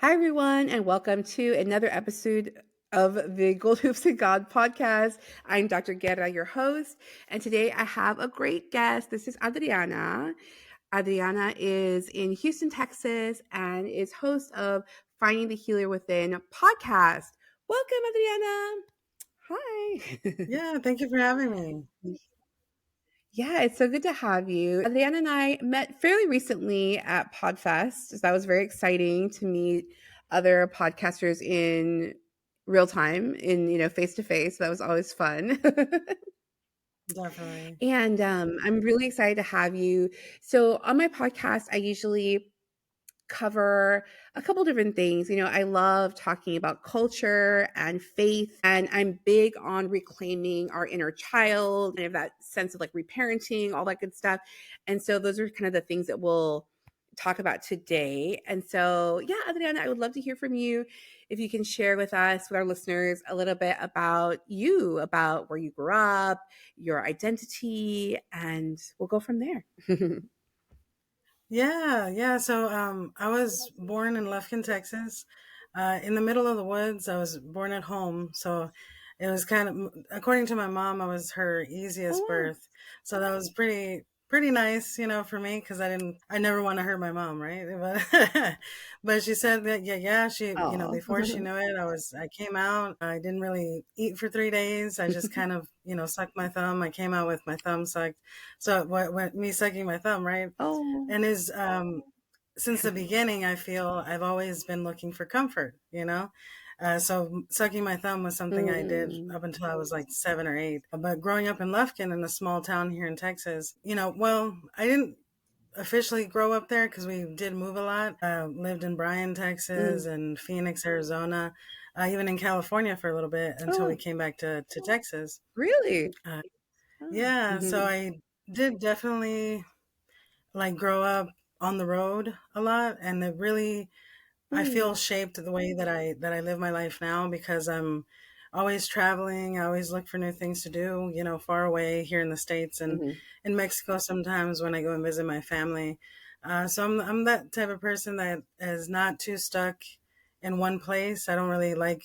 Hi, everyone, and welcome to another episode of the Gold Hoops and God podcast. I'm Dr. Guerra, your host, and today I have a great guest. This is Adriana. Adriana is in Houston, Texas, and is host of Finding the Healer Within podcast. Welcome, Adriana. Hi. Yeah, thank you for having me. Yeah, it's so good to have you. Adriana and I met fairly recently at Podfest. So that was very exciting to meet other podcasters in real time, in face to face. That was always fun. Definitely. And I'm really excited to have you. So on my podcast, I usually cover a couple different things. I love talking about culture and faith, and I'm big on reclaiming our inner child and that sense of like reparenting, all that good stuff. And so those are kind of the things that we'll talk about today. And so, yeah, Adriana, I would love to hear from you if you can share with us, with our listeners, a little bit about you, about where you grew up, your identity, and we'll go from there. Yeah. So I was born in Lufkin, Texas, in the middle of the woods. I was born at home, so it was kind of, according to my mom, I was her easiest Oh, birth. So that was pretty nice, for me because I never want to hurt my mom, right? But she said that, yeah, she, wow. before she knew it, I came out. I didn't really eat for 3 days. I just kind of, sucked my thumb. I came out with my thumb sucked. So what me sucking my thumb, right? Oh. And is since the beginning, I feel I've always been looking for comfort, so sucking my thumb was something I did Mm. up until I was like 7 or 8. But growing up in Lufkin, in a small town here in Texas, well, I didn't officially grow up there because we did move a lot. Lived in Bryan, Texas, Mm. and Phoenix, Arizona, even in California for a little bit until we Oh, came back to Texas. really? Uh, Oh. yeah, so Mhm. I did definitely like grow up on the road a lot, and it really, I Mm. feel, shaped the way that I live my life now because I'm always traveling. I always look for new things to do, far away here in the States and Mhm. in Mexico sometimes when I go and visit my family. So I'm that type of person that is not too stuck in one place. I don't really like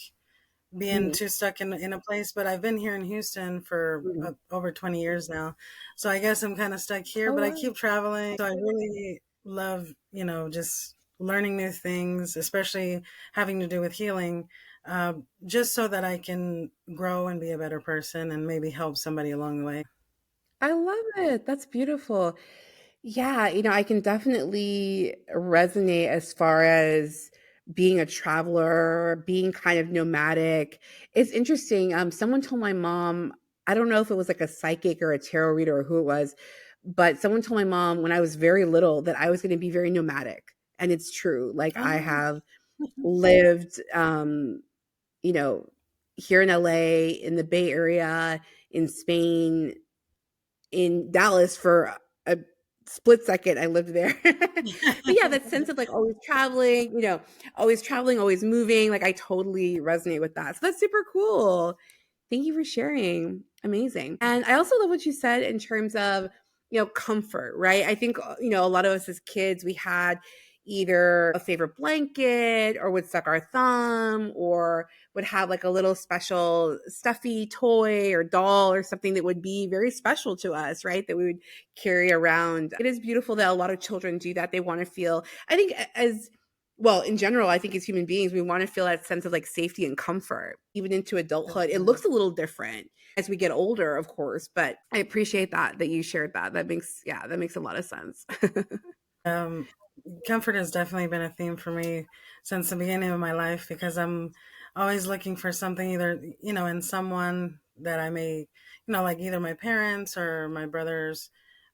being Mhm. too stuck in a place, but I've been here in Houston for Mhm. over 20 years now. So I guess I'm kind of stuck here, Oh, but I wow. keep traveling. So I really love, just learning new things, especially having to do with healing, just so that I can grow and be a better person and maybe help somebody along the way. I love it. That's beautiful. Yeah, I can definitely resonate as far as being a traveler, being kind of nomadic. It's interesting. Someone told my mom, I don't know if it was like a psychic or a tarot reader or who it was, but someone told my mom when I was very little that I was going to be very nomadic. And it's true. Like I Oh, have lived you know, here in LA, in the Bay Area, in Spain, in Dallas for a split second I lived there. But yeah, that sense of like always traveling, always moving, like I totally resonate with that. So that's super cool. Thank you for sharing. Amazing. And I also love what you said in terms of, comfort, right? I think, a lot of us as kids, we had either a favorite blanket or would suck our thumb or would have like a little special stuffy toy or doll or something that would be very special to us, right? That we would carry around. It is beautiful that a lot of children do that. They want to feel, I think, as well, in general, I think as human beings, we want to feel that sense of like safety and comfort, even into adulthood. It definitely. looks a little different as we get older, of course, but I appreciate that you shared that. That makes a lot of sense. Um, Comfort has definitely been a theme for me since the beginning of my life because I'm always looking for something either, in someone that I may, like either my parents or my brothers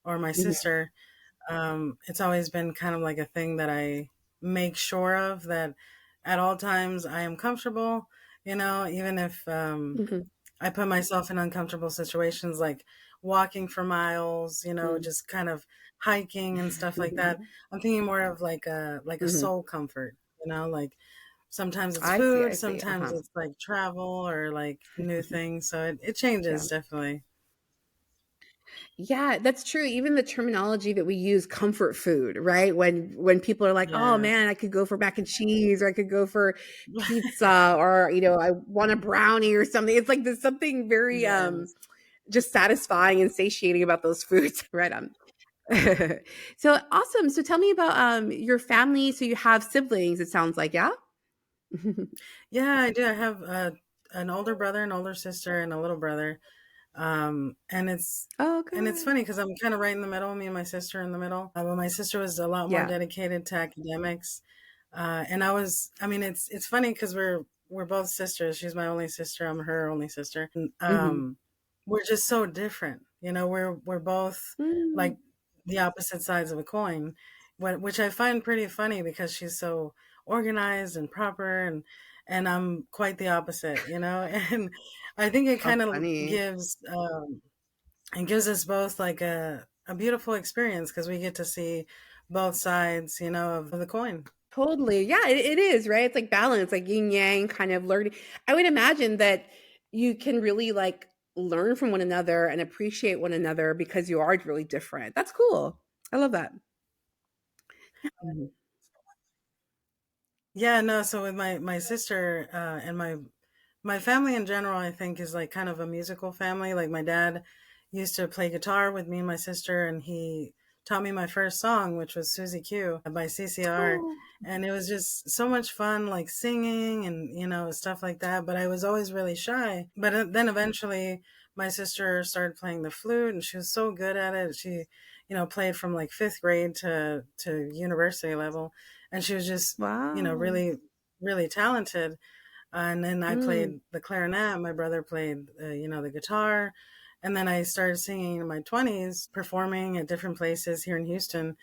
or my Mhm, sister. It's always been kind of like a thing that I make sure of that at all times I am comfortable, even if mhm, I put myself in uncomfortable situations like walking for miles, mm. just kind of hiking and stuff like that. I'm thinking more of like a Mhm. soul comfort, like sometimes it's I food, see, sometimes uh-huh. it's like travel or like new things. So it changes definitely. Yeah, that's true. Even the terminology that we use, comfort food, right? When people are like, "Oh Yes. man, I could go for mac and cheese, or I could go for pizza, or I want a brownie or something." It's like there's something very Yes. just satisfying and satiating about those foods. Right on. So awesome. So tell me about your family. So you have siblings, it sounds like, yeah? Yeah, I do. I have an older brother, an older sister, and a little brother. And Oh, it's good. funny because I'm kind of right in the middle. Me and my sister in the middle. But my sister was a lot more Yeah. dedicated to academics, and I was. I mean, it's funny because we're both sisters. She's my only sister. I'm her only sister. And, Mhm. we're just so different. We're both Mm. like the opposite sides of a coin, which I find pretty funny because she's so organized and proper, and I'm quite the opposite. And I think it How kind of funny. gives us both like a beautiful experience because we get to see both sides, of the coin. Totally. Yeah, it is, right? It's like balance, like yin yang kind of learning. I would imagine that you can really like learn from one another and appreciate one another because you are really different. That's cool. I love that. Mhm. Yeah, no. So with my sister and my family in general, I think is like kind of a musical family. Like my dad used to play guitar with me and my sister, and he taught me my first song, which was Susie Q by CCR. Oh, And it was just so much fun, like singing and, stuff like that. But I was always really shy. But then eventually my sister started playing the flute and she was so good at it. She, played from like fifth grade to university level. And she was just, wow. really, really talented. And then I Mm. played the clarinet. My brother played, the guitar. And then I started singing in my 20s, performing at different places here in Houston,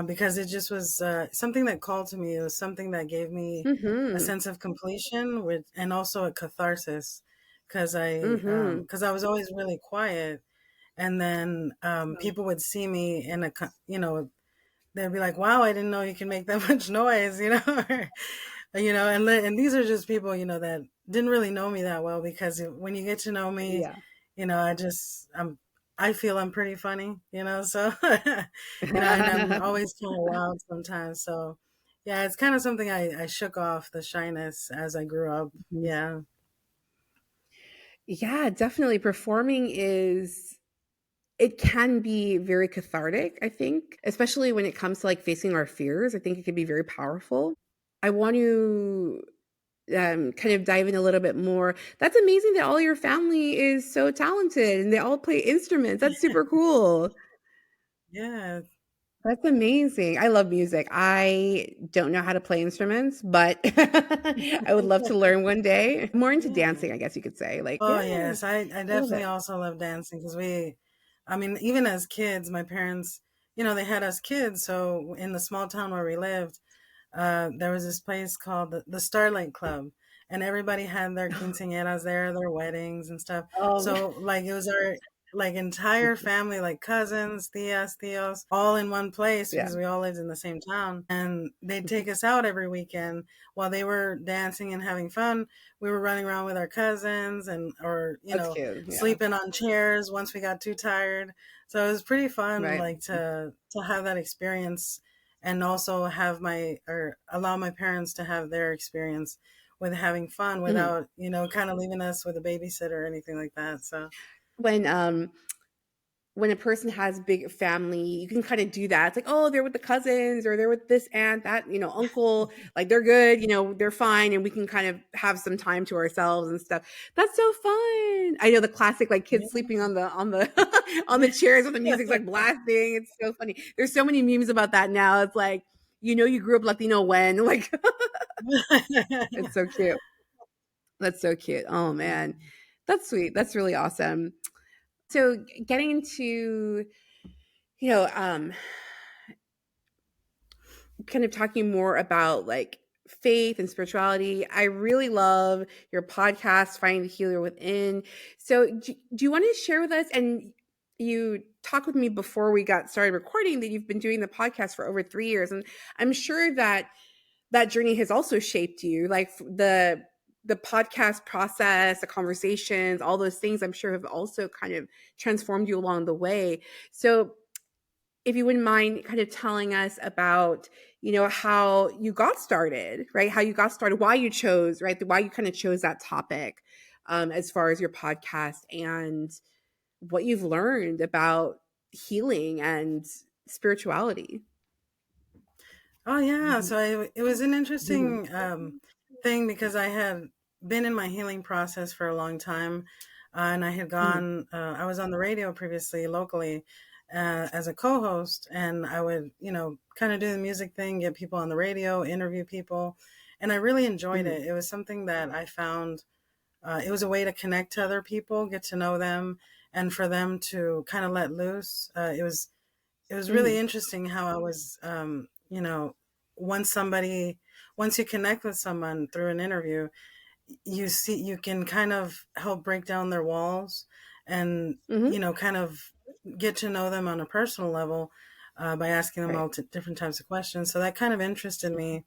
because it just was something that called to me. It was something that gave me a Mhm. sense of completion, and also a catharsis, Mhm. because I was always really quiet, and then people would see me in they'd be like, "Wow, I didn't know you can make that much noise," and these are just people, that didn't really know me that well because when you get to know me, Yeah. I feel I'm pretty funny, so and I'm always kind of loud sometimes. So yeah, it's kind of something I shook off the shyness as I grew up. Mhm. Yeah. Yeah, definitely. Performing is it can be very cathartic, I think, especially when it comes to like facing our fears. I think it can be very powerful. I want to kind of dive in a little bit more. That's amazing that all your family is so talented and they all play instruments. That's super cool. Yeah. That's amazing. I love music. I don't know how to play instruments, but I would love to learn one day. More into Yeah. dancing, I guess you could say. Like, Oh yeah, yes, I I love definitely it. also love dancing because I mean, even as kids, my parents, they had us kids. So in the small town where we lived, there was this place called the Starlight Club, and everybody had their quinceañeras there, their weddings and stuff. Um, So like it was our like entire family, like cousins, tias, tios, all in one place yeah, because we all lived in the same town. And they'd take us out every weekend while they were dancing and having fun. We were running around with our cousins and or that's cute. Yeah, sleeping on chairs once we got too tired. So it was pretty fun, right. like to have that experience and also have my or allow my parents to have their experience with having fun Mhm. without kind of leaving us with a babysitter or anything like that. So When when a person has big family, you can kind of do that. It's like, oh, they're with the cousins or they're with this aunt, that, uncle, like they're good, they're fine. And we can kind of have some time to ourselves and stuff. That's so fun. I know the classic, like kids sleeping on the, on the chairs when the music's like blasting. It's so funny. There's so many memes about that now. It's like, you grew up Latino when, like, it's so cute. That's so cute. Oh man. That's sweet. That's really awesome. So getting into you know, kind of talking more about like faith and spirituality. I really love your podcast, Finding the Healer Within. So, do you want to share with us? And you talked with me before we got started recording that you've been doing the podcast for over 3 years, and I'm sure that that journey has also shaped you. Like the the podcast process, the conversations, all those things I'm sure have also kind of transformed you along the way. So if you wouldn't mind kind of telling us about, how you got started, right? How you got started, why you chose, right? Why you kind of chose that topic, as far as your podcast, and what you've learned about healing and spirituality. Oh yeah, Mhm. so it was an Mhm. interesting thing because I had been in my healing process for a long time, and I had Mhm. gone. I was on the radio previously locally as a co-host, and I would kind of do the music thing, get people on the radio, interview people, and I really enjoyed Mhm. it. It was something that I found. It was a way to connect to other people, get to know them, and for them to kind of let loose. It was really Mhm. interesting how I was, once somebody, once you connect with someone through an interview, you can kind of help break down their walls and, Mhm. kind of get to know them on a personal level by asking them Right. all different types of questions. So that kind of interested me.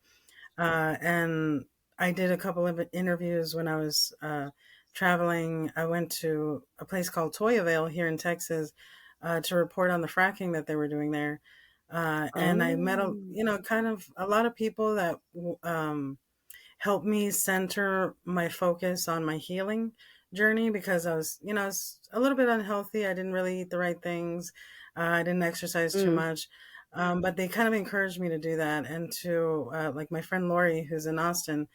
And I did a couple of interviews when I was traveling. I went to a place called Toyavale here in Texas to report on the fracking that they were doing there. And I met Oh. kind of a lot of people that helped me center my focus on my healing journey because I was a little bit unhealthy. I didn't really eat the right things. I didn't exercise too Mm. much. But they kind of encouraged me to do that. And to, like my friend Lori, who's in Austin,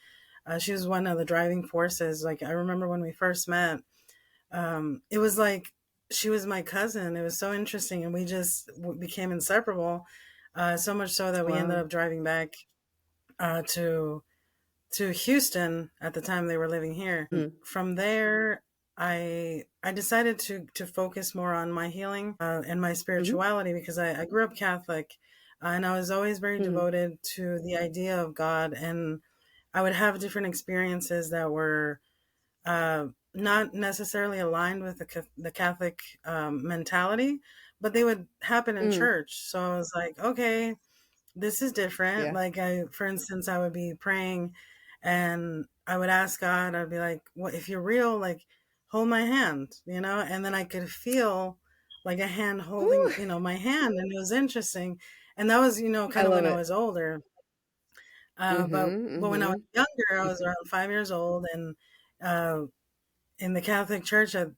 she was one of the driving forces. Like, I remember when we first met, it was like she was my cousin. It was so interesting. And we just became inseparable. So much so that we ended Wow. up driving back to Houston at the time they were living here. Mm. From there, I decided to focus more on my healing and my Mhm. spirituality because I grew up Catholic, and I was always very Mhm. devoted to the idea of God. And I would have different experiences that were not necessarily aligned with the Catholic mentality, but they would happen in Mm. church. So I was like, okay, this is different. Yeah. Like, for instance, I would be praying and I would ask God, I'd be like, what if you're real, like hold my hand, and then I could feel like a hand holding, Ooh, my hand. And it was interesting. And that was, I kind of love when I it. was older. But Mhm. when I was Mhm. younger, I was around 5 years old. And uh, in the Catholic Church at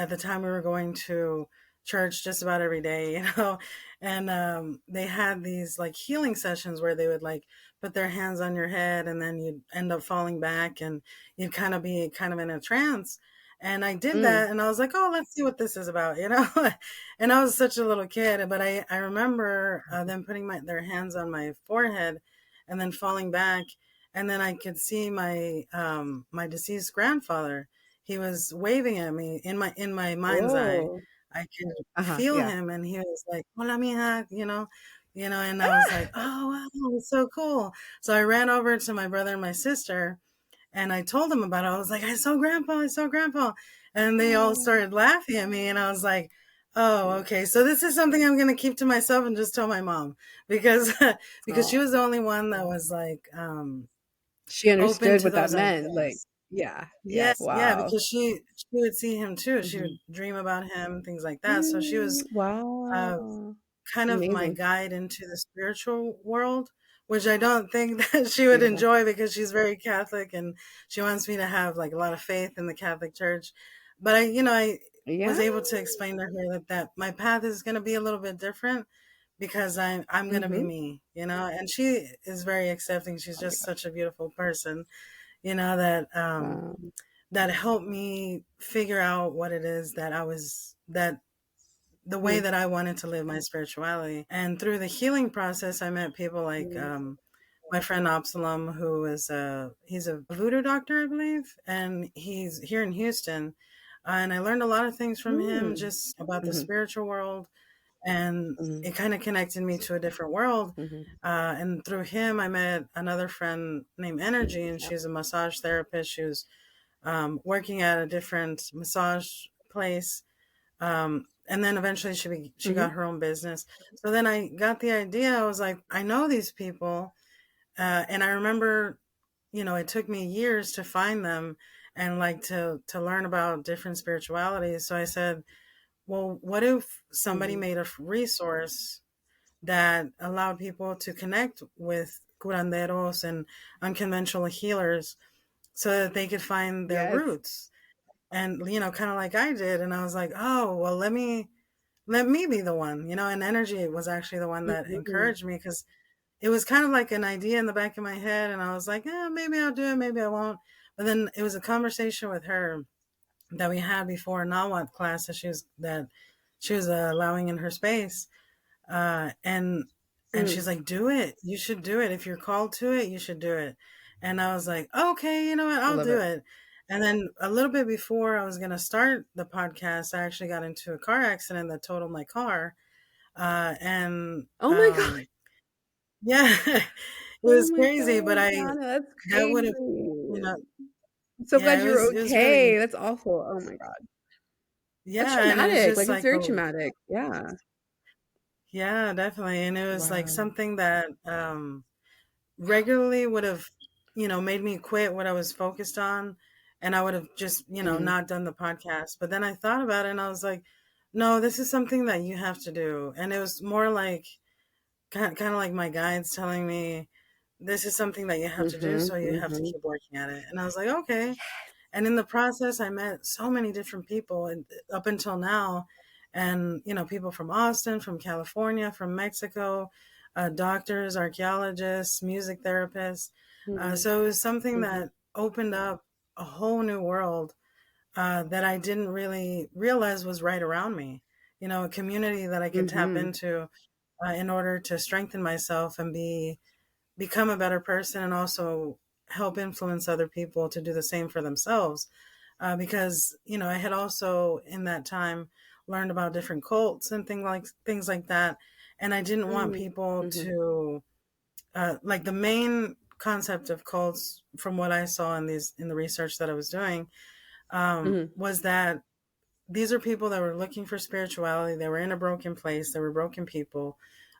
the time we were going to church just about every day, and they had these like healing sessions where they would like put their hands on your head and then you'd end up falling back and you'd kind of be kind of in a trance. And I did Mm. that and I was like, oh, let's see what this is about, and I was such a little kid, but I remember them putting their hands on my forehead and then falling back. And then I could see my deceased grandfather. He was waving at me in my mind's eye. Whoa. I could Uh-huh. feel Yeah. him, and he was like, "Hola, mija," and I was like, Ah! "Oh wow, it's so cool." So I ran over to my brother and my sister, and I told them about it. I was like, I saw Grandpa," and they all Oh. started laughing at me, and I was like, "Oh, Mm. okay. So this is something I'm gonna keep to myself and just tell my mom because because she Oh. was the only one that was like She open understood to what that those meant, like ideas. yeah, yeah, Yes, yeah, wow. because she would see him too. She Mhm. would dream about him, things like that. So she Mm, was uh, wow. kind of my Amazing. guide into the spiritual world, which I don't think that she would Beautiful. enjoy because she's very Catholic and she wants me to have like a lot of faith in the Catholic Church. But I Yeah. was able to explain to her that my path is going to be a little bit different because I'm going to be Mhm. me, and she is very accepting. She's Oh my just gosh. such a beautiful person, that Wow. that helped me figure out what it is that the way Mm. that I wanted to live my spirituality. And through the healing process, I met people like Mm. my friend Absalom, who is he's a voodoo doctor, I believe, and he's here in Houston. And I learned a lot of things from him Mm. just about the Mhm. spiritual world, and Mhm. it kind of connected me to a different world. Mhm. And through him, I met another friend named Energy, and Yeah. she's a massage therapist. She was working at a different massage place. And then eventually she Mhm. got her own business. So then I got the idea. I was like, I know these people, and I remember, it took me years to find them and like to learn about different spiritualities. So I said, well, what if somebody Mhm. made a resource that allowed people to connect with curanderos and unconventional healers so that they could find their Yes. roots? And kind of like I did. And I was like, oh well, let me be the one. And energy was actually the one that Mhm. encouraged me, because it was kind of like an idea in the back of my head, and I was like, maybe I'll do it, maybe I won't. But then it was a conversation with her that we had before a Nawat class that she was allowing in her space, and Mm. she's like, do it, you should do it. If you're called to it, you should do it. And I was like, okay, you know what, I I'll love do it. it. And then a little bit before I was going to start the podcast, I actually got into a car accident that totaled my car. And Oh my god. yeah, it Oh was my crazy, but god, I Donna, that's that would crazy. have, you know I'm so yeah, glad it you're was it was really, okay. That's awful. Oh my god. That's yeah, and it was traumatic. just Like, it's like, very oh, traumatic. Yeah. yeah, definitely. And it was like Wow. something that regularly would have, made me quit what I was focused on, and I would have just, Mhm. not done the podcast. But then I thought about it and I was like, no, this is something that you have to do. And it was more like kind of like my guides telling me, this is something that you have to do, Mhm. so you have to Mhm. keep working at it. And I was like, okay. And in the process, I met so many different people, and up until now, and people from Austin, from California, from Mexico, doctors, archaeologists, music therapists. Mhm. So it was something Mhm. that opened up a whole new world that I didn't really realize was right around me. A community that I could tap Mhm. into in order to strengthen myself and become a better person, and also help influence other people to do the same for themselves. Because I had also in that time learned about different cults and things like that, and I didn't want Mhm. people Mhm. to like the main concept of cults, from what I saw in the research that I was doing, Mhm. was that these are people that were looking for spirituality. They were in a broken place. They were broken people,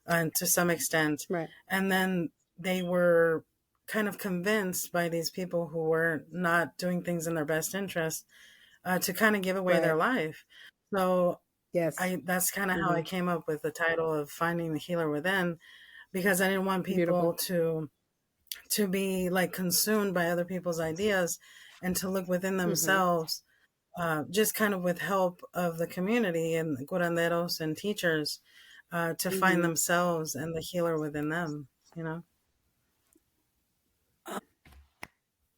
to some extent. Right. And then they were kind of convinced by these people who were not doing things in their best interest, to kind of give away their Right. life. So Yes. that's kind of how I Mhm. came up with the title of Finding the Healer Within, because I didn't want people Beautiful. to be like consumed by other people's ideas, and to look within Mhm. themselves, just kind of with help of the community and curanderos and teachers, to find Mhm. themselves and the healer within them, you know?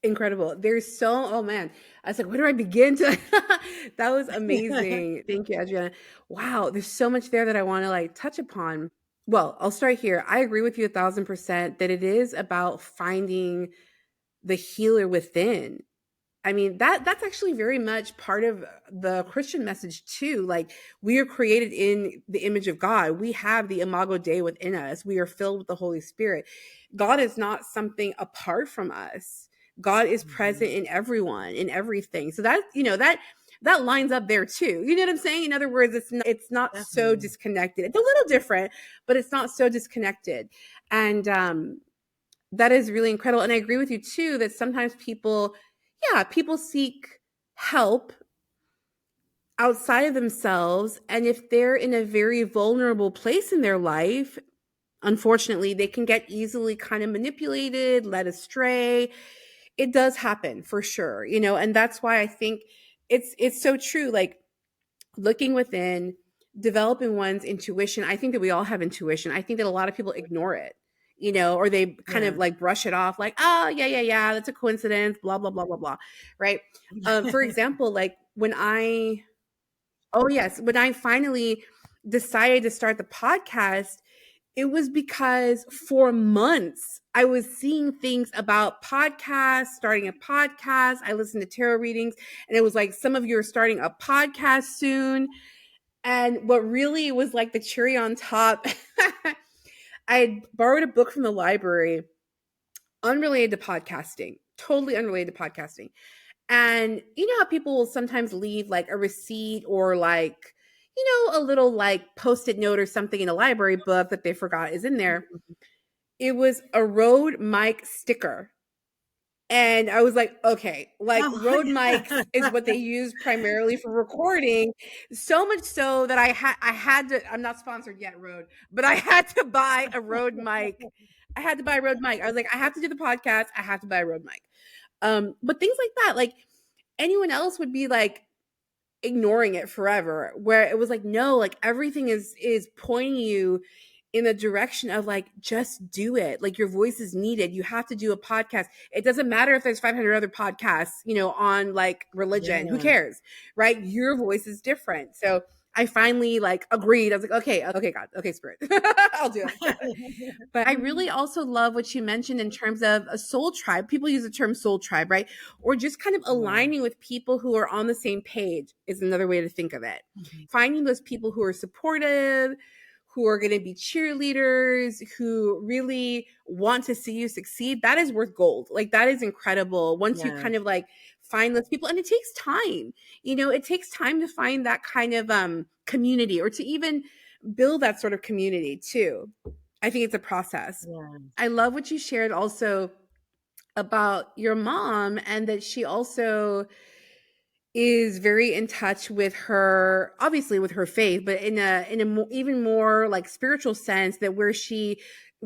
Incredible. There's so oh man. I was like, where do I begin to that was amazing. Thank you, Adriana. Wow, there's so much there that I want to like touch upon. Well, I'll start here. I agree with you 1000% that it is about finding the healer within. I mean, that's actually very much part of the Christian message too. Like, we are created in the image of God. We have the imago Dei within us. We are filled with the Holy Spirit. God is not something apart from us. God is present Mhm. in everyone, in everything. So that, that lines up there too. You know what I'm saying? In other words, it's not so Definitely. disconnected. It's a little different, but it's not so disconnected. And that is really incredible. And I agree with you too that sometimes people, yeah, people seek help outside of themselves. And if they're in a very vulnerable place in their life, unfortunately, they can get easily kind of manipulated, led astray. It does happen for sure, and that's why I think it's so true. Like, looking within, developing one's intuition. I think that we all have intuition. I think that a lot of people ignore it, or they kind of Yeah. like brush it off like, oh, yeah, yeah, yeah, that's a coincidence, blah, blah, blah, blah, blah. Right. For example, like oh, yes, when I finally decided to start the podcast, it was because for months I was seeing things about podcasts, starting a podcast. I listened to tarot readings, and it was like, some of you are starting a podcast soon. And what really was like the cherry on top, I had borrowed a book from the library, unrelated to podcasting, totally unrelated to podcasting. And you know how people will sometimes leave like a receipt or like, a little like post it note or something in a library book that they forgot is in there. It was a road mic sticker. And I was like, okay, like Oh, Rode mics is what they use primarily for recording. So much so that I had to, I'm not sponsored yet, Rode, but I had to buy a Rode mic. I had to buy a Rode mic. I was like, I have to do the podcast. I have to buy a Rode mic. But things like that, like anyone else would be like, ignoring it forever, where it was like, no, like everything is pointing you in the direction of like, just do it. Like your voice is needed. You have to do a podcast. It doesn't matter if there's 500 other podcasts, on like religion. Who yeah. cares? Right? Your voice is different. So I finally like agreed. I was like, okay, okay, God, okay, Spirit, I'll do it. But I really also love what you mentioned in terms of a soul tribe. People use the term soul tribe, right? Or just kind of Yeah. aligning with people who are on the same page is another way to think of it. Mhm. Finding those people who are supportive, who are going to be cheerleaders, who really want to see you succeed, that is worth gold. Like that is incredible. Once you Yeah. kind of like find those people, and it takes time. It takes time to find that kind of community, or to even build that sort of community too. I think it's a process. Yeah. I love what you shared also about your mom, and that she also is very in touch with her, obviously with her faith, but in a even more like spiritual sense, that where she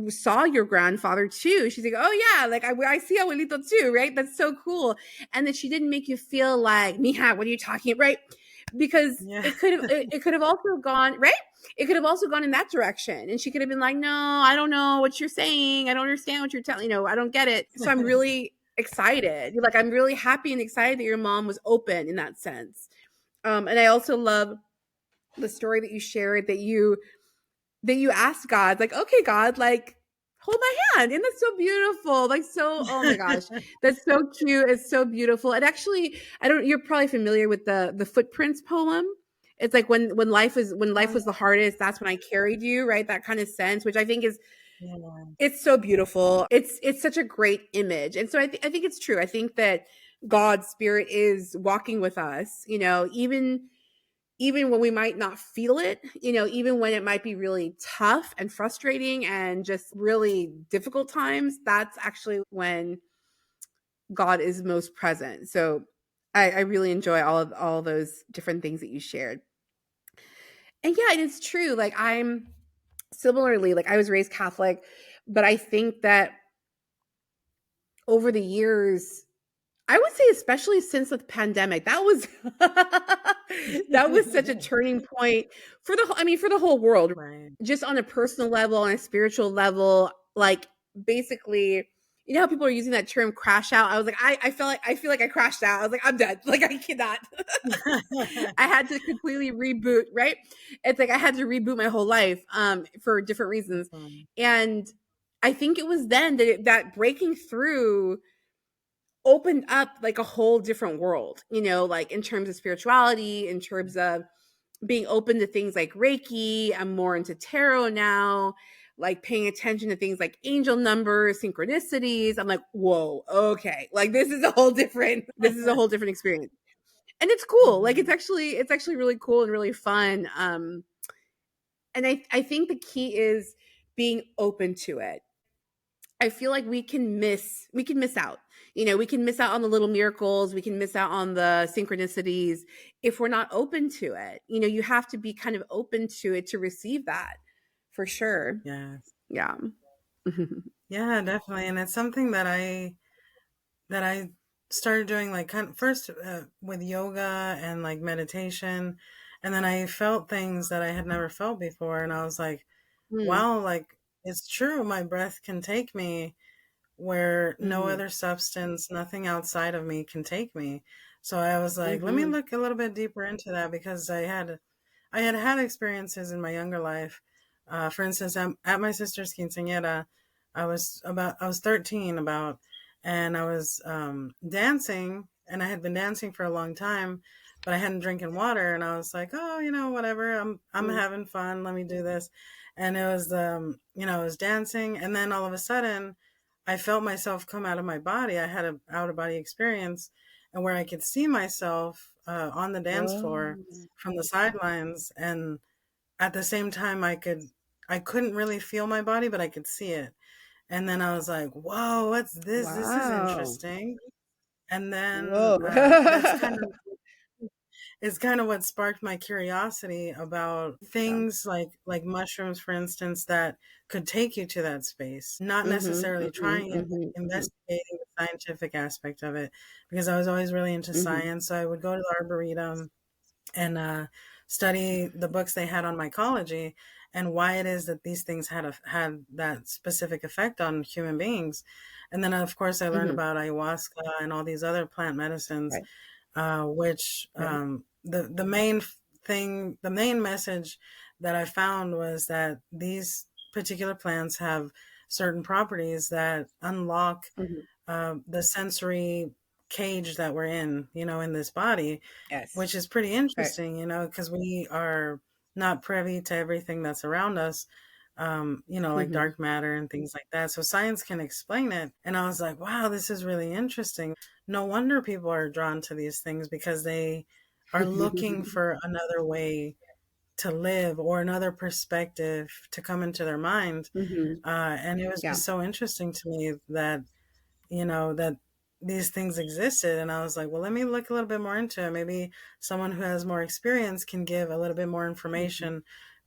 saw your grandfather too. She's like, oh yeah, like I see abuelito too, right? That's so cool. And that she didn't make you feel like, mija, what are you talking about, right? Because Yeah. it could have also gone right. It could have also gone in that direction, and she could have been like, no, I don't know what you're saying, I don't understand what you're telling, I don't get it. So I'm really excited. Like I'm really happy and excited that your mom was open in that sense. And I also love the story that you shared, that you asked God, like, okay, God, like, hold my hand. And that's so beautiful. Like, so, oh my gosh, that's so cute. It's so beautiful. And actually, you're probably familiar with the Footprints poem. It's like when life Oh, was the hardest, that's when I carried you, right? That kind of sense, which I think is, yeah. it's so beautiful. It's such a great image. And so I think it's true. I think that God's spirit is walking with us, even when we might not feel it, even when it might be really tough and frustrating and just really difficult times, that's actually when God is most present. So I really enjoy all of those different things that you shared. And yeah, and it's true. Like I'm similarly, like I was raised Catholic, but I think that over the years, I would say especially since the pandemic, that was that was such a turning point for the whole world, Right. just on a personal level, on a spiritual level, like basically, how people are using that term crash out. I was like, I feel like I crashed out. I was like, I'm dead. Like I cannot. I had to completely reboot, right? It's like I had to reboot my whole life for different reasons. Um, And I think it was then that breaking through opened up like a whole different world, like in terms of spirituality, in terms of being open to things like Reiki. I'm more into tarot now, like paying attention to things like angel numbers, synchronicities. I'm like, whoa, okay. Like this is a whole different experience. And it's cool. Like it's mhm. actually it's actually really cool and really fun. And I think the key is being open to it. I feel like we can miss out. We can miss out on the little miracles, we can miss out on the synchronicities if we're not open to it. You have to be kind of open to it to receive that, for sure. Yes. Yeah. Yeah, definitely. And it's something that I started doing like first with yoga and like meditation, and then I felt things that I had never felt before, and I was like, Mm, wow, like it's true, my breath can take me where no mhm, other substance, nothing outside of me can take me. So I was like, let me mhm, look a little bit deeper into that because I had experiences in my younger life. For instance, at my sister's quinceañera. I was 13 about, and I was dancing, and I had been dancing for a long time, but I hadn't drinking water, and I was like, oh, whatever, I'm mm. having fun. Let me do this, and it was I was dancing, and then all of a sudden, I felt myself come out of my body. I had a out of body experience, and where I could see myself on the dance floor Oh. from the sidelines, and at the same time I couldn't really feel my body, but I could see it. And then I was like, whoa, what's this? This is Wow. interesting. And then Whoa. it's kind of what sparked my curiosity about Yeah. things like mushrooms, for instance, that could take you to that space. Not Mhm, necessarily mhm, trying it, but mhm, mhm, investigating the scientific aspect of it, because I was always really into mhm, science. So I would go to the arboretum and study the books they had on mycology and why it is that these things had that specific effect on human beings. And then, of course, I learned mhm. about ayahuasca and all these other plant medicines, Right, which right. the main thing, the main message that I found was that these particular plants have certain properties that unlock Mhm. the sensory cage that we're in, in this body, Yes. which is pretty Right. interesting, because we are not privy to everything that's around us, like Mhm. dark matter and things like that. So science can explain it. And I was like, wow, this is really interesting. No wonder people are drawn to these things because they are looking for another way to live or another perspective to come into their mind. Mhm. And it was Yeah. just so interesting to me that these things existed. And I was like, well, let me look a little bit more into it. Maybe someone who has more experience can give a little bit more Mhm. information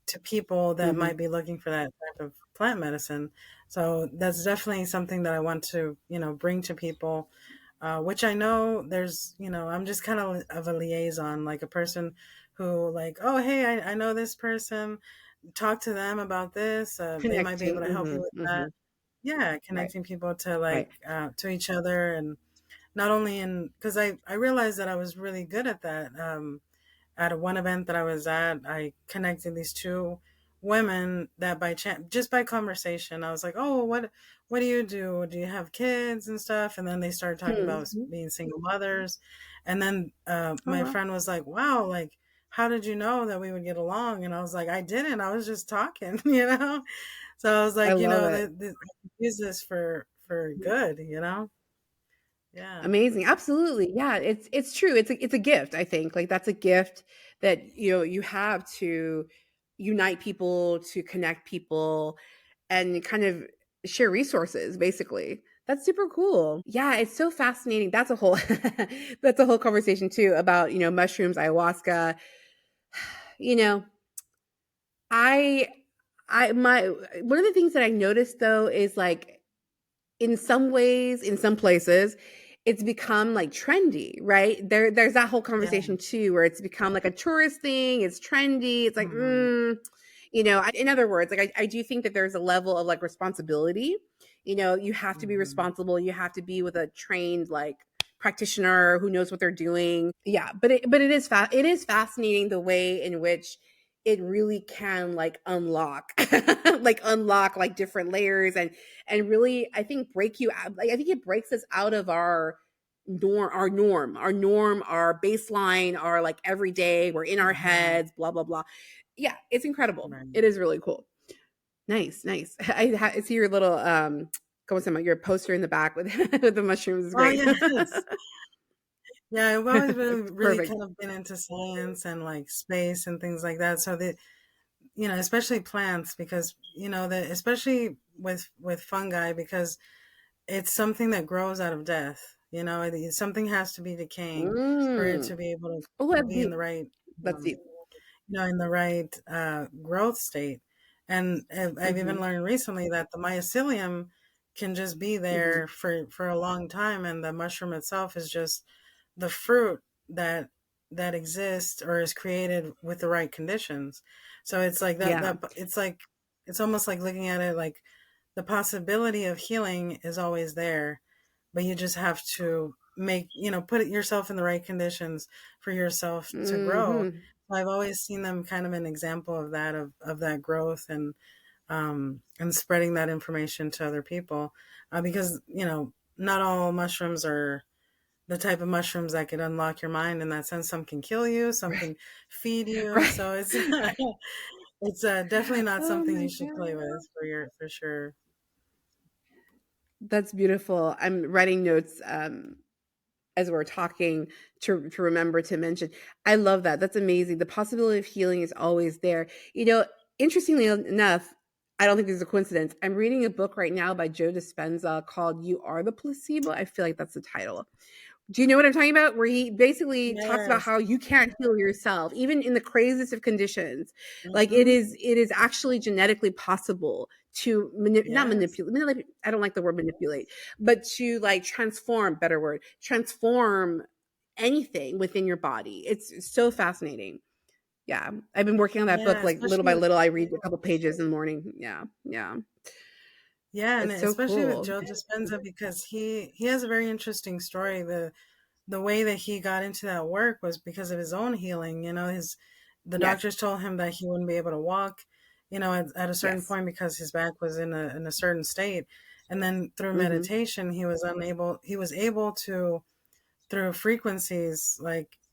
to people that might Mhm. be looking for that type of plant medicine. So that's definitely something that I want to, bring to people. Which I know I'm just kind of a liaison, like a person who, like, oh, hey, I know this person, talk to them about this. They might be able Connecting. to help you Mhm. with that. Mhm. Yeah, Right. connecting people to Right. to each other, and not only in because I realized that I was really good at that. At one event that I was at, I connected these two women that by chance, just by conversation, I was like, "Oh, what do you do? Do you have kids and stuff?" And then they started talking about Mhm. being single mothers, and then Oh, my wow. friend was like, "Wow, like." How did you know that we would get along? And I was like, I didn't. I was just talking, So I was I like, love it. I could use this for good. Yeah. Amazing. Absolutely. Yeah, it's true. It's a gift, I think. Like that's a gift that you have to unite people, to connect people and kind of share resources basically. That's super cool. Yeah, it's so fascinating. That's a whole that's a whole conversation too about, mushrooms, ayahuasca. You know, I I my one of the things that I noticed though is like in some ways, in some places, it's become like trendy, right? There's that whole Yeah. conversation too, where it's become like a tourist thing. It's trendy. It's like, Mhm. in other words, like I do think that there's a level of like responsibility. You have to be Mhm. responsible. You have to be with a trained like practitioner who knows what they're doing. Yeah, it is fascinating the way in which it really can like unlock like unlock like different layers and really I think break you out. Like I think it breaks us out of our baseline, our like everyday, we're in our Mhm. heads, blah blah blah. Yeah, it's incredible. Right. It is really cool. Nice, nice. I see your little como se llama, your poster in the back with with the mushrooms is Oh, great. yes. Yeah, I've always really Perfect. kind of been into science and like space and things like that. So that, especially plants, because, that especially with fungi, because it's something that grows out of death. Something has to be decaying for it Mm. to be able Oh, to be in the right, let's um, see. growth state. And I've even Mhm. learned recently that the mycelium can just be Mhm. there for a long time, and the mushroom itself is just the fruit that exists or is created with the right conditions. So it's like Yeah. it's almost like looking at it like the possibility of healing is always there, but you just have to put it yourself in the right conditions for yourself to grow. Mhm. I've always seen them kind of an example of that, of that growth, and spreading that information to other people, because not all mushrooms are the type of mushrooms that could unlock your mind in that sense. Some can kill you, some Right. can feed you. Right. So it's it's definitely not Oh something my you should play god. with for sure. That's beautiful. I'm writing notes as we're talking to remember to mention. I love that. That's amazing. The possibility of healing is always there. Interestingly enough, I don't think there's a coincidence. I'm reading a book right now by Joe Dispenza called "You Are the Placebo." I feel like that's the title. Do you know what I'm talking about? Where he basically talks about Yes. how you can't heal yourself, even in the craziest of conditions. Like Hmm. it is actually genetically possible to not Yes. manipulate. I don't like the word manipulate, but to like transform. Better word, transform anything within your body. It's so fascinating. Yeah, I've been working on that book Yeah, like little by especially little. I read a couple pages in the morning. Yeah, yeah, yeah, and it's so especially with cool. Joe Dispenza because he has a very interesting story. The way that he got into that work was because of his own healing. You know, his the Yes, doctors told him that he wouldn't be able to walk, you know, at a certain yes. point because his back was in a certain state. And then through Mm-hmm. meditation, he was able to through frequencies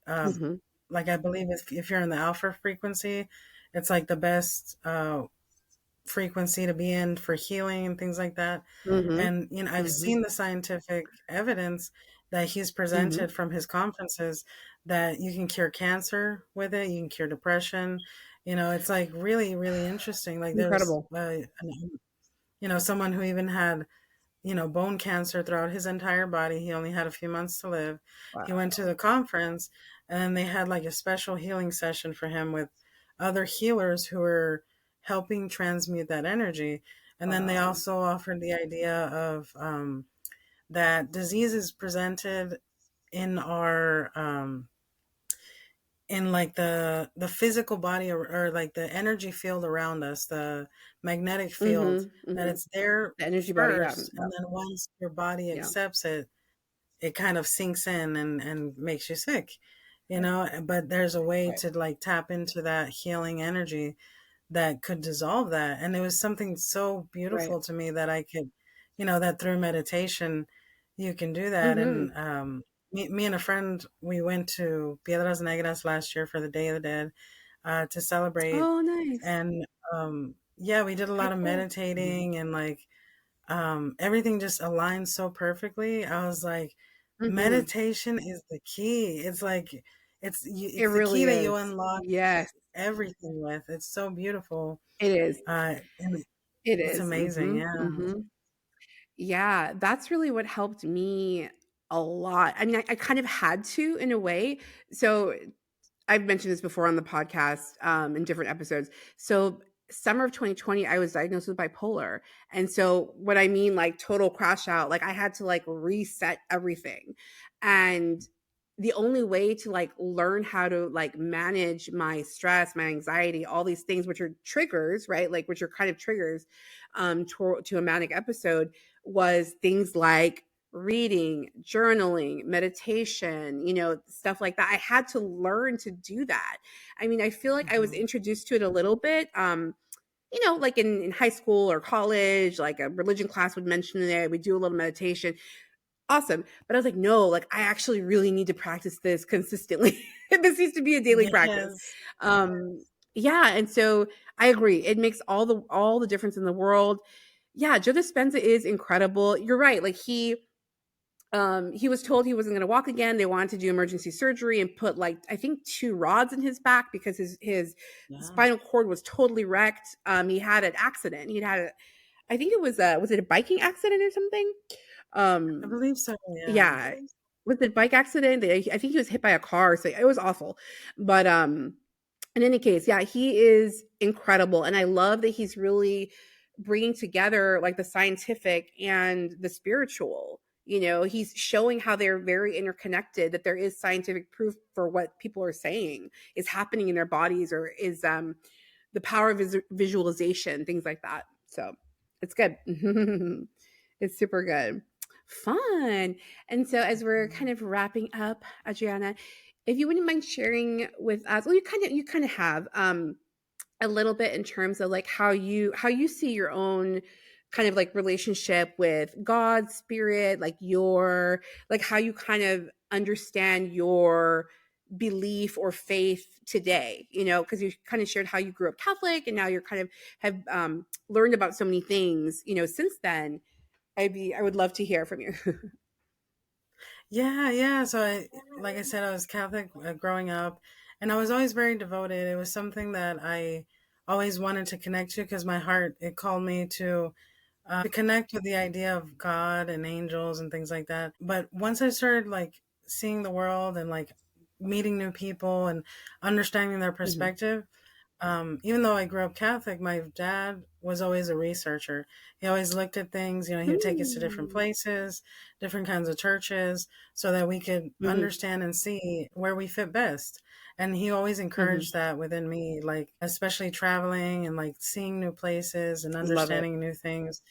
Mm-hmm. like I believe if you're in the alpha frequency, it's like the best frequency to be in for healing and things like that. Mm-hmm. And you know, I've Mm-hmm. seen the scientific evidence that he's Mm-hmm. presented from his conferences that you can cure cancer with it, you can cure depression. You know, it's like really, really interesting. Like there's, Incredible. you know, someone who even had bone cancer throughout his entire body. He only had a few months to live. He went Wow. to the conference and they had like a special healing session for him with other healers who were helping transmute that energy. And then they Wow. also offered the idea of that disease is presented in our in like the physical body or like the energy field around us, the magnetic field, Mm-hmm. that Mm-hmm. it's there The energy body. Yeah. first, and then once your body Yeah. accepts it, it kind of sinks in and makes you sick, you Right. know. But there's a way Right. to like tap into that healing energy that could dissolve that. And it was something so Right. beautiful to me that I could, that through meditation, you can do that. Mm-hmm. And me and a friend, we went to Piedras Negras last year for the Day of the Dead to celebrate. Oh, nice. And yeah, we did a How lot of cool. meditating and like everything just aligned so perfectly. I was like, Mm-hmm. meditation is the key. It's like, It it's the key really that you is. unlock Yes, everything with. It's so beautiful. it is. And It it's is. amazing, Mm-hmm. yeah. Mm-hmm. Yeah, that's really what helped me a lot. I mean, I kind of had to in a way. So I've mentioned this before on the podcast in different episodes. So summer of 2020, I was diagnosed with bipolar. And so what I mean, like total crash out, like I had to like reset everything. And the only way to like learn how to like manage my stress, my anxiety, all these things, which are triggers, right? Like which are kind of triggers to a manic episode was things like reading, journaling, meditation, stuff like that. I had to learn to do that. I mean, I feel like I was Mhm. introduced to it a little bit. Like in high school or college, like a religion class would mention it. We do a little meditation. Awesome. But I was like, no, like I actually really need to practice this consistently. This needs to be a daily practice. Yes. Yeah. And so I agree. It makes all the difference in the world. Yeah, Joe Dispenza is incredible. You're right. Like he was told he wasn't going to walk again. They wanted to do emergency surgery and put like I think two rods in his back because his Yeah. spinal cord was totally wrecked. He had an accident. I think it was it a biking accident or something? I Um, believe so, yeah. yeah, was it a bike accident? I think he was hit by a car, so it was awful. But in any case, yeah, he is incredible. And I love that he's really bringing together like the scientific and the spiritual. He's showing how they're very interconnected, that there is scientific proof for what people are saying is happening in their bodies or is the power of visualization, things like that. So it's good. It's super good. Fun. And so as we're kind Mhm. of wrapping up, Adriana, if you wouldn't mind sharing with us, well, you kind of have a little bit in terms of like how you see your own kind of like relationship with God, spirit, like how you kind of understand your belief or faith today, because you kind of shared how you grew up Catholic and now you're kind of have learned about so many things, since then. I would love to hear from you. Yeah, yeah. So like I said, I was Catholic growing up, and I was always very devoted. It was something that I always wanted to connect to, because my heart, it called me to connect with the idea of God and angels and things like that. But once I started like seeing the world and like meeting new people and understanding their Mm-hmm. perspective, even though I grew up Catholic, my dad was always a researcher. He always looked at things, he would take us to different Mm-hmm. places, different kinds of churches, so that we could Mm-hmm. understand and see where we fit best. And he always Mm-hmm. encouraged that within me, like, especially traveling and like seeing new places and Love it. understanding new things.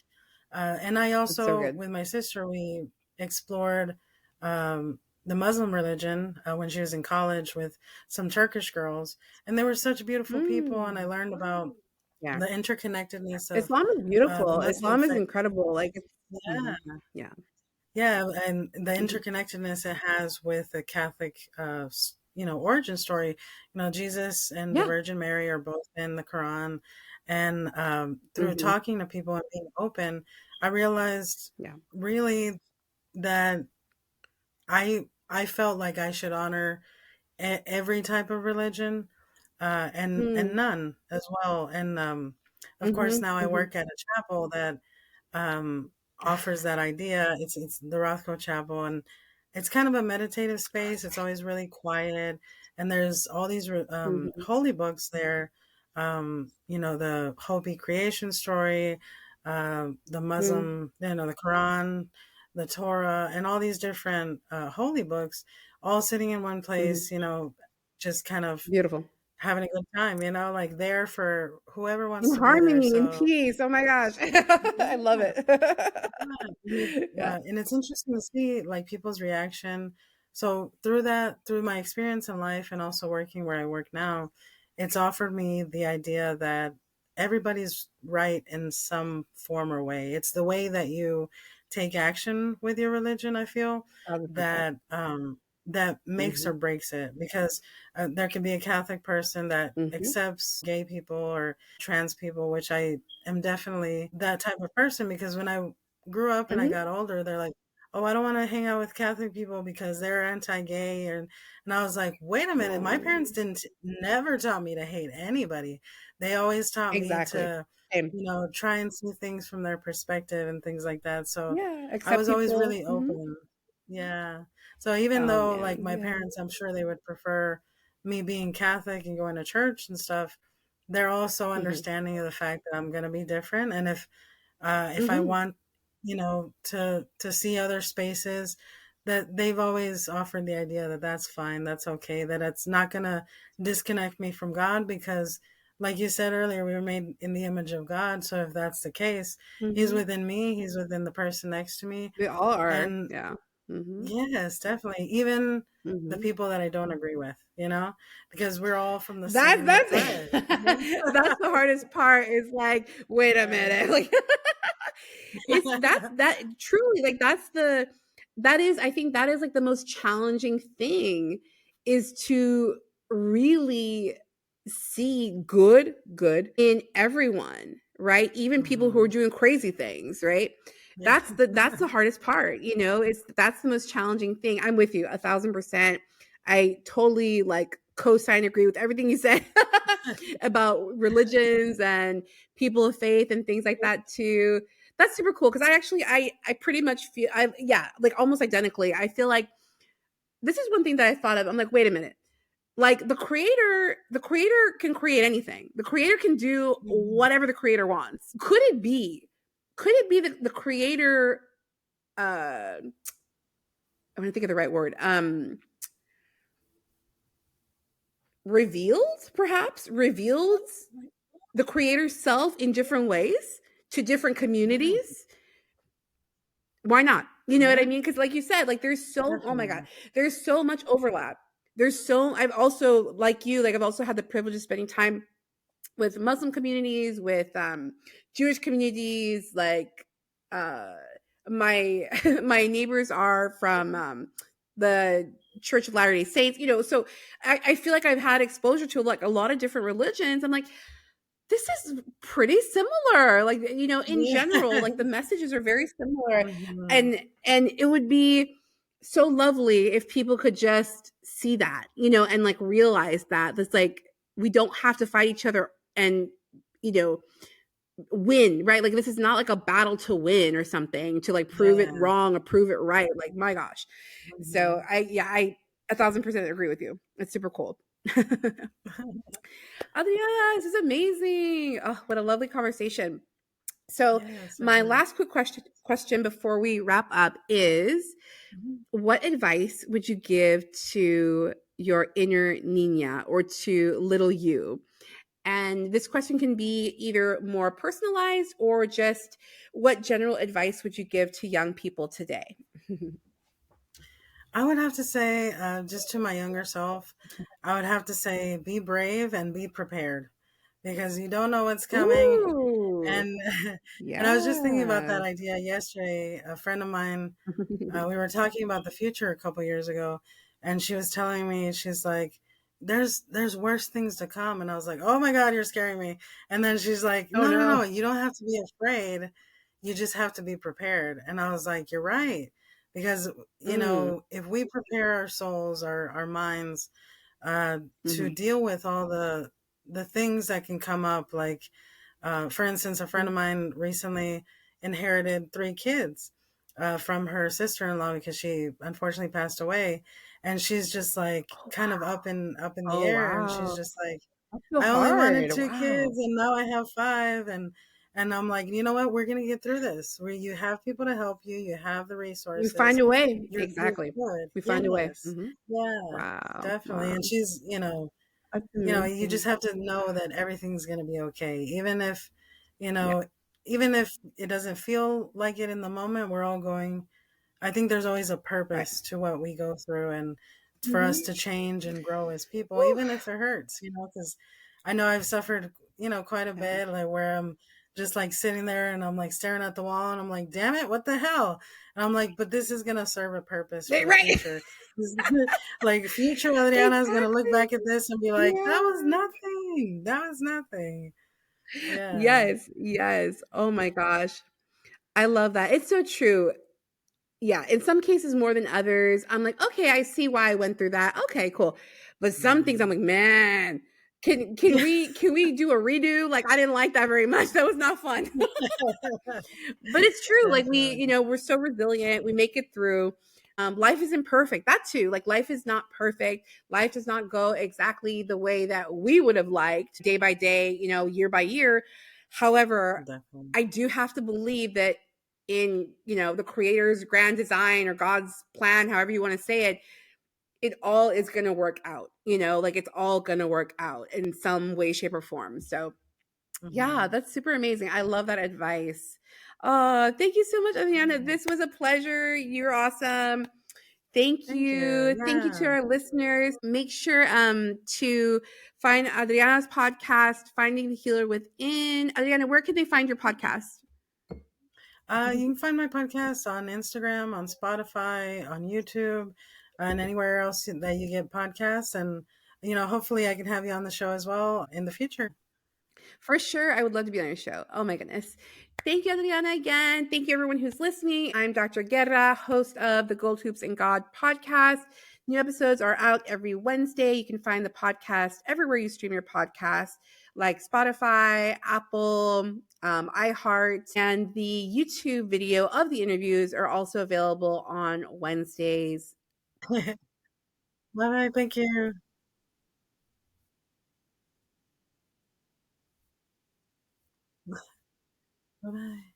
And I It's so also, good. with my sister, we explored the Muslim religion when she was in college with some Turkish girls. And they were such beautiful people. And I Mm. learned about Yeah. the interconnectedness of Islam is the beautiful. Muslim Islam is faith. incredible. Like, it's, mhm. Yeah. Yeah. Yeah, and the Mhm. interconnectedness it has with the Catholic, origin story. Jesus and the Yeah. Virgin Mary are both in the Quran, and through Mhm. talking to people and being open, I realized Yeah. really that I felt like I should honor every type of religion, and Mm. none as well. And of course, Mhm. now I Mhm. work at a chapel that offers that idea. It's the Rothko Chapel, and it's kind of a meditative space. It's always really quiet, and there's all these Mhm. holy books there. The Hopi creation story, the Mm. Muslim, the Quran, the Torah, and all these different holy books, all sitting in one Mhm. place. Just kind of Beautiful. having a good time. Like there for whoever In wants to be there. harmony and So peace. Oh my gosh. I love yeah. it. Yeah, and it's, Yeah. and it's interesting to see like people's reaction. So through my experience in life and also working where I work now, it's offered me the idea that everybody's right in some form or way. It's the way that you take action with your religion, I feel, 100%. that makes or Mhm. breaks it, because there can be a Catholic person that Mhm. accepts gay people or trans people, which I am definitely that type of person, because when I grew up and I Mhm. got older, they're like, "Oh, I don't want to hang out with Catholic people because they're anti-gay," and I was like, "Wait a minute, my parents No. didn't never taught me to hate anybody. They always taught me Exactly. to, Same. try and see things from their perspective and things like that." So Yeah. I Accept was always people. really Mhm. open. Yeah. So even Oh though like man. my Yeah. parents, I'm sure they would prefer me being Catholic and going to church and stuff, they're also Mhm. understanding of the fact that I'm going to be different. And if I Mhm. want, to see other spaces, that they've always offered the idea that that's fine, that's okay, that it's not going to disconnect me from God, because like you said earlier, we were made in the image of God. So if that's the case, he's Mhm. within me, he's within the person next to me. We all are. And Yeah. Mhm. yes, definitely. Even the Mhm. people that I don't agree with, because we're all from the same That's thread. that's the hardest part is like, wait a Yeah. minute. Like it's that truly like that is I think that is like the most challenging thing is to really see good in everyone, right? Even people who are Mhm. doing crazy things, right? Yeah. That's the hardest part, it's that's the most challenging thing. I'm with you 1,000%. I totally like co-sign agree with everything you said about religions and people of faith and things like that too. That's super cool because I pretty much feel I yeah, like almost identically. I feel like this is one thing that I thought of. I'm like, wait a minute. Like the creator can create anything. The creator can do Mhm. whatever the creator wants. Could it be the creator I'm gonna think of the right word. Revealed the creator's self in different ways to different Yeah, communities. Why not? You know what I yeah, mean? Because like you said, like oh my God, definitely. there's so much overlap. I've also, like you, like I've also had the privilege of spending time with Muslim communities, with Jewish communities, like uh my my neighbors are from the Church of Latter-day Saints, so I feel like I've had exposure to like a lot of different religions. I'm like, this is pretty similar, like, in Yeah. general, like the messages are very similar. Mhm. And it would be so lovely if people could just see that, and like realize that that's like we don't have to fight each other and win, right? Like this is not like a battle to win or something to like prove it Yeah. wrong or prove it right. Like my gosh. So Mhm. I 1,000% agree with you. It's super cool. Adriana, this is amazing. Oh, what a lovely conversation. So Yes, my definitely. last quick question before we wrap up is, what advice would you give to your inner Nina or to little you? And this question can be either more personalized or just, what general advice would you give to young people today? I would have to say, just to my younger self, I would have to say, be brave and be prepared because you don't know what's coming. Ooh, And and I was just thinking about yeah. that idea yesterday. A friend of mine, we were talking about the future a couple years ago, and she was telling me, she's like, there's worse things to come, and I was like, oh my God, you're scaring me. And then she's like, Oh no, no, no, no. you don't have to be afraid, you just have to be prepared. And I was like, you're right, because Mm, if we prepare our souls, our minds, to mm-hmm. deal with all the things that can come up, like for instance, a friend of mine recently inherited three kids from her sister-in-law because she unfortunately passed away, and she's just like Oh kind of wow. up in the Oh air, and she's wow. just like, That's so I only wanted hard. two Wow. kids, and now I have five, and I'm like, you know what? We're gonna get through this. Where you have people to help you, you have the We find resources, a way. you're Exactly. good. We find a way. Yes, yeah, Wow. definitely. Wow. And she's, That's you just amazing. have to know that everything's going to be okay. You Yeah. know, even if it doesn't feel like it in the moment, we're all going, I think there's always a Right. purpose to what we go through and for us Mm-hmm. to change and grow as people, Whew. even if it hurts, because I know I've suffered, quite a Yeah. bit, like where I'm just like sitting there and I'm like staring at the wall and I'm like, damn it, what the hell? And I'm like, but this is going to serve a purpose for the Right. future. Like future Adriana is going to look Exactly. back at this and be like, that was Yeah. nothing. That was nothing. Yeah. Yes. Yes. Oh my gosh. I love that. It's so true. Yeah, in some cases more than others, I'm like, "Okay, I see why I went through that. Okay, cool." But some things I'm Mhm. like, "Man, can we do a redo? Like, I didn't like that very much. That was not fun." But it's true. Like Definitely. we're so resilient. We make it through. Life isn't perfect. That too. Like life is not perfect. Life does not go exactly the way that we would have liked day by day, year by year. However, Definitely. I do have to believe that in, the creator's grand design or God's plan, however you want to say it, it all is going to work out, like it's all going to work out in some way, shape, or form. So yeah, Mhm. that's super amazing. I love that advice. Thank you so much, Adriana. Yeah. This was a pleasure. You're awesome. Thank Thank you. you. Thank you to Yeah. our listeners. Make sure to find Adriana's podcast, Finding the Healer Within. Adriana, where can they find your podcast? You can find my podcast on Instagram, on Spotify, on YouTube, and anywhere else that you get podcasts. And, hopefully I can have you on the show as well in the future. For sure. I would love to be on your show. Oh my goodness. Thank you, Adriana, again. Thank you, everyone who's listening. I'm Dr. Guerra, host of the Gold Hoops and God podcast. New episodes are out every Wednesday. You can find the podcast everywhere you stream your podcast, like Spotify, Apple, iHeart, and the YouTube video of the interviews are also available on Wednesdays. Bye. Thank you. Bye.